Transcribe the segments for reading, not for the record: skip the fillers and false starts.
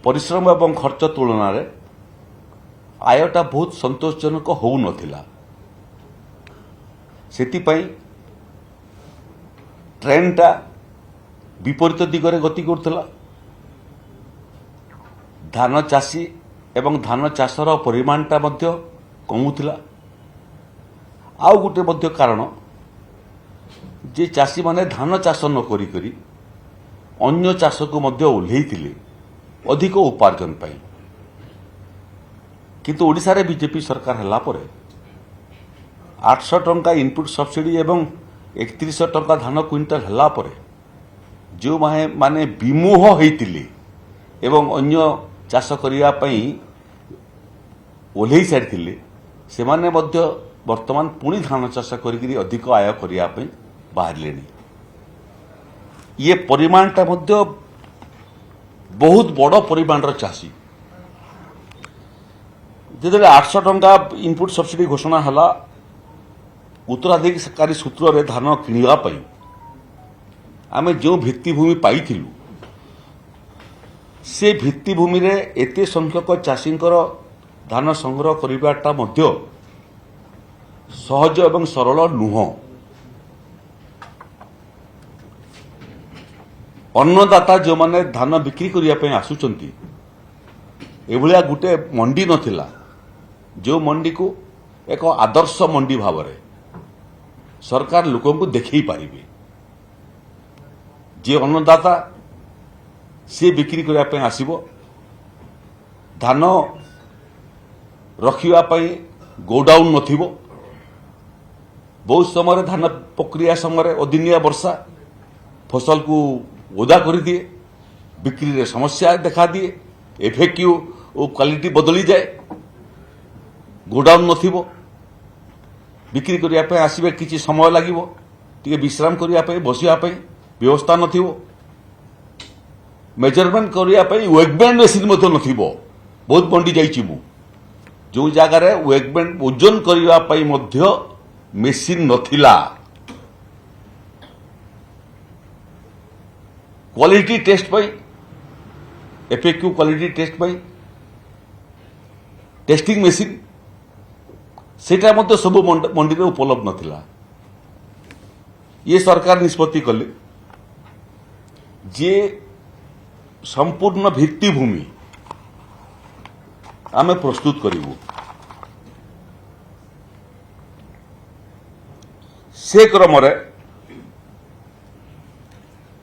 परिश्रम एवं खर्च तुलन में आयटा बहुत संतोषजनक हो नथिला। सेतिपई ट्रेंडटा विपरीत दिगरे गति करुला। धान चाषी एवं धान चाषर परिमाणटा मध्य कमुला। आउ गोटे मध्य कारण जे चाषी माने धान चाष न करी करी अन्य चाष को मध्य ओल्हेइथिले अधिक उपार्जन पाई। किंतु ओडिशा रे बीजेपी सरकार हला परे 800 टंका इनपुट सब्सिडी एवं 3100 टंका धान क्विंटल हला परे जो माने विमुह होइतिले एवं अन्य चाष करिया पई ओल्हेइ सारिथिले से माने मध्य वर्तमान पुणी धान चाष करी अधिक आय करिया पई बाहरलेनी। ये परिमाणटा मध्य बहुत बड़ परिमाणर चाषी जेतेबेले 800 टंका इनपुट सब्सिडी घोषणा हला उत्तराधिकारी सूत्र रे धान किणवा पई आमे जो भित्तिभूमि पाइथिलु से भित्तिभूमि रे एते संख्यक चाषींकर धान संग्रह करिबाटा मध्य सहज एवं सरल नुह। अन्नदाता जो माने धान बिक्री करिया पई आसुचंती एभलिया गुटे मंडी नथिला जो मंडी को एक आदर्श मंडी भाव में सरकार लोक को देखई पारिबे। जे अन्नदाता से बिक्री करिया पई आसीबो धान रखिया पई गोडाउन नथिबो। बहुत समय धान प्रक्रिया समय अदिनिया वर्षा फसल को ओदा कर दिए, बिक्री रे समस्या देखा दिए, एफएक्यू और क्वालिटी बदली जाए, गोडाउन नथिबो बिक्री करिया पई आसीबे किछि समय लागिबो, टिके विश्राम करिया पई बसिया पई व्यवस्था नथिबो, मेजरमेंट करिया पई वेगबैंड मशीन मतो नथिबो। बहुत मंडी जाइछि मु जो जगह रे वेगबैंड ओजन करिया पई मध्य मेसीन नथिला। क्वालिटी टेस्ट पाई एफएक्यू क्वालिटी टेस्ट पाई टेस्टिंग मेसीन सेटा मध्य सब मंडी में उपलब्ध नथिला। ये सरकार निष्पत्ति कले जे संपूर्ण भित्तिभूमि आमे प्रस्तुत करिवु से क्रम रे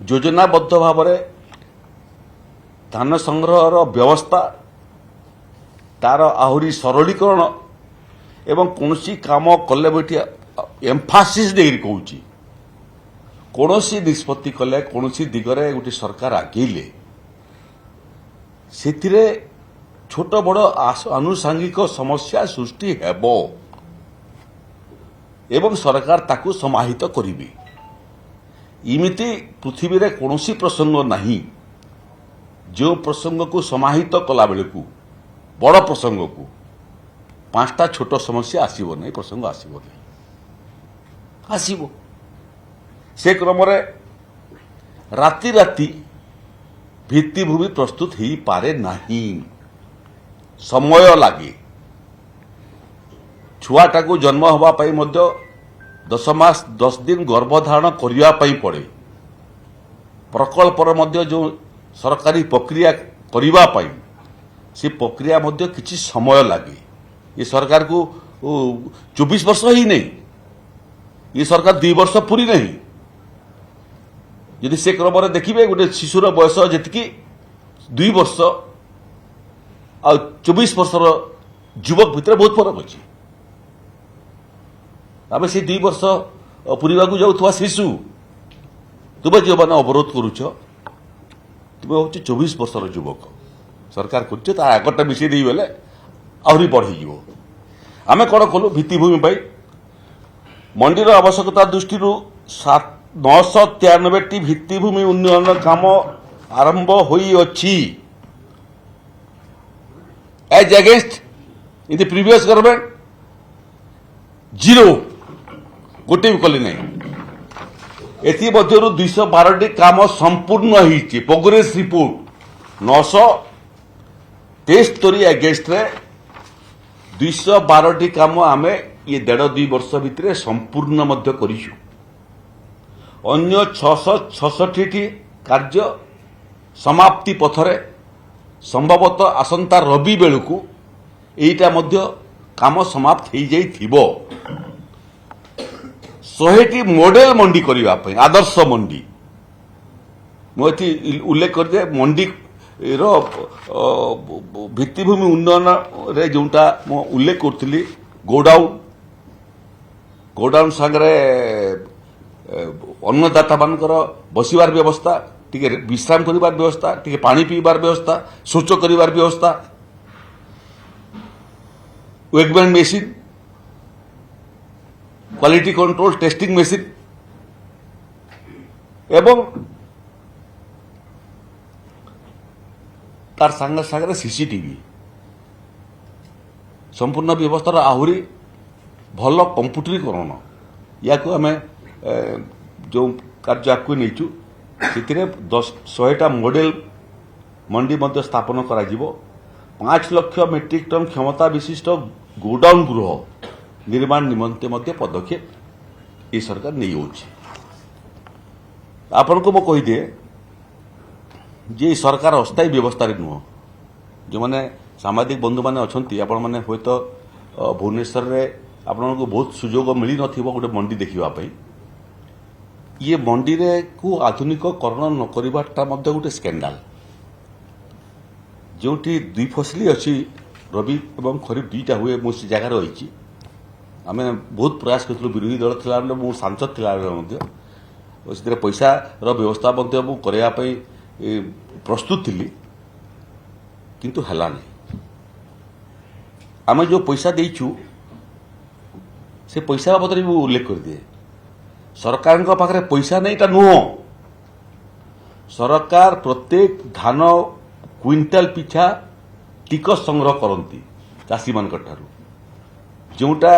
योजनाबद्ध भाव में धान संग्रहर व्यवस्था तार आहुरी सरलीकरण एवं कौनसी काम कले बैठी एम्फासिस देरी कहूँ कौन निष्पत्ति कले कौन दिगरे गोटे सरकार आगेले से छोट बड़ आनुषांगिक समस्या सृष्टि हेबो एवं सरकार ताकू समाहित करिवे। इमिति पृथ्वी रे कौनसी प्रसंग नहीं जो प्रसंग को समाहित कला बेले को बड़ प्रसंग को 5टा छोट समस्या आसीबो नहीं, प्रसंग आसीबो नहीं, आसीबो से क्रम रे राति राति भित्तिभूमि प्रस्तुत ही पारे नहीं, समय लागे। छुआटा को जन्म हवा पाई मध्य 10 मास 10 दिन गर्भधारण करिया पाई पड़े। प्रकल्पर मध्य जो सरकारी प्रक्रिया करिवा पाई से प्रक्रिया मध्य किछि समय लागे। ये सरकार को 24 वर्ष ही नहीं, ये सरकार 2 वर्ष पूरी नहीं। यदि से क्रम देखिए गोटे शिशुर बयस जी 2 वर्ष आ 24 वर्षर युवक भितर बहुत फरक अच्छी। आम से 2 वर्ष पूरा जाऊा शिशु तुम्हें जो मैंने अवरोध करुच तुम्हें हूँ 24 वर्षर युवक सरकार कर आगटा मिसई दे बेले आहरी बढ़ी आम कौन कलु भित्तिभूमि पाई मंडीर आवश्यकता दृष्टि 993टी भित्तिभूमि उन्नयन काम आरंभ होई अछि as against in the previous government 0 गोटे भी कले नहीं। एथि मध्यरु 212टी काम संपूर्ण होईछि। प्रोग्रेस रिपोर्ट 23 एगेस्ट 212 काम आम ये 1.5-2 वर्ष भितर संपूर्ण मध्य करिछु। अन्य 666 कार्य समाप्ति पथरे संभवतः आसंता रवि बेलू एटा मध्य काम समाप्त हो जाइथिबो। 100टी मॉडल मंडी करने आदर्श मंडी मुझे उल्लेख कर दिए मंडी भित्तिभूमि उन्नयन रे जोटा मु उल्लेख करी गोडाउन सागरे अन्नदाता मानकर बसिबार व्यवस्था टिके विश्राम करिबार व्यवस्था टिके पानी पीबार व्यवस्था शौच करिबार व्यवस्था Wegman machine quality control testing machine एवं तार सांगे सांगे सीसीटीवी संपूर्ण व्यवस्था आहरी भल कंप्यूटरीकरण या आम जो कार्य आपको नहींचु से 100टा मॉडल मंडी मध्य स्थापन करा 5 लाख मेट्रिक टन क्षमता विशिष्ट गोडाउन गृह निर्माण निमंते मध्य पदक्षेप ये सरकार नहीं होची। आपन को मो कही दिए जे सरकार अस्थायी व्यवस्था नुह जो मैंने सामाजिक बंधु मैंने अच्छा आपण मैंने हूँ तो भुवनेश्वर में आपण को बहुत सुजोग मिल न गोटे मंडी देखापी ये मंडी रे को आधुनिकरण न करवाटा गोटे स्कैंडाल जो 2 फसली अच्छी रवि एवं खरीफ 2टा हुए मुझे जगार रही आम बहुत प्रयास करूँ विरोधी दल थी मु सांसद थी पैसा व्यवस्था करने प्रस्तुत थी किंतु हलानी आम जो पैसा देचु से पैसा बाबद भी उल्लेख कर दिए सरकार पाखे पैसा नहीं नुह सरकार प्रत्येक धान क्विंटाल पिछा टिकस संग्रह करती चाषी मान जोटा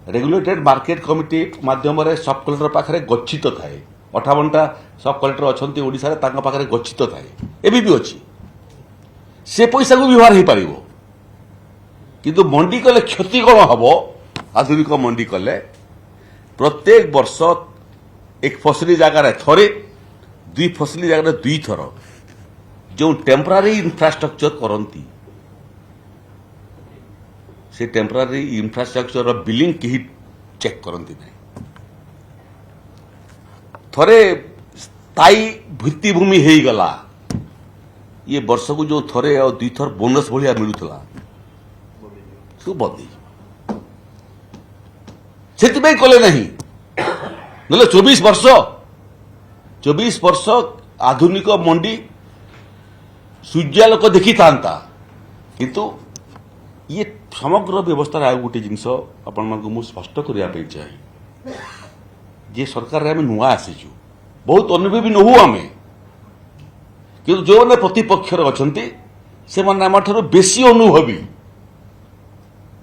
रेगुलेटेड मार्केट कमिटी माध्यम सब कलेक्टर पाखे गच्छित थाए 58टा सब कलेक्टर अच्छा ओडिशा रे तांका पाखे गच्छित थाए एबी भी अच्छी से पैसा को व्यवहार हो पार किंतु मंडी कले क्षति कौन हम आधुनिक मंडी कले प्रत्येक वर्ष एक फसली जगार थरे 2 फसली जगार 2 थर जो टेम्परारी इंफ्रास्ट्रक्चर करती से टेम्परारी इंफ्रास्ट्रक्चर बिलिंग कहीं चेक करती नहीं थरे स्थायी भित्तिभूमि हो गला ये वर्ष को जो थरे और 2 थर बोनस भाया मिलूला सब बदली से कले नहीं ना 24 वर्ष आधुनिक मंडी सूर्यालोक देखी था किंतु ये समग्र व्यवस्था आ गोटे जिनस आपण मन स्पष्ट करने चाहिए जे सरकार आम नुआ आसीचु बहुत अनुभवी नहु आम कि जो मैंने प्रतिपक्ष अच्छा से आम बेसी अनुभवी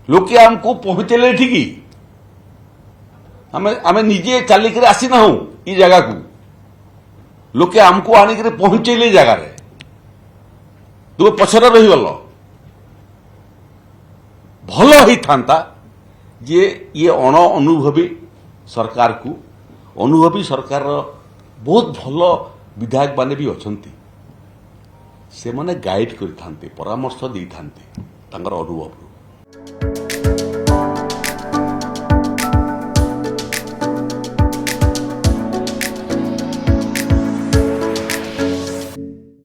लोके आमको पहुंचले ठीक आम निजे चलिक आसी ना ये जगह को लोके आमको आनिक पहुंचले जगार तुम पछरे रहीगल भल ही था जे ये अण अनुभवी सरकार को अनुभवी सरकार बहुत भल विधायक माने भी अच्छा से माने गाइड करते परामर्श दे था अनुभव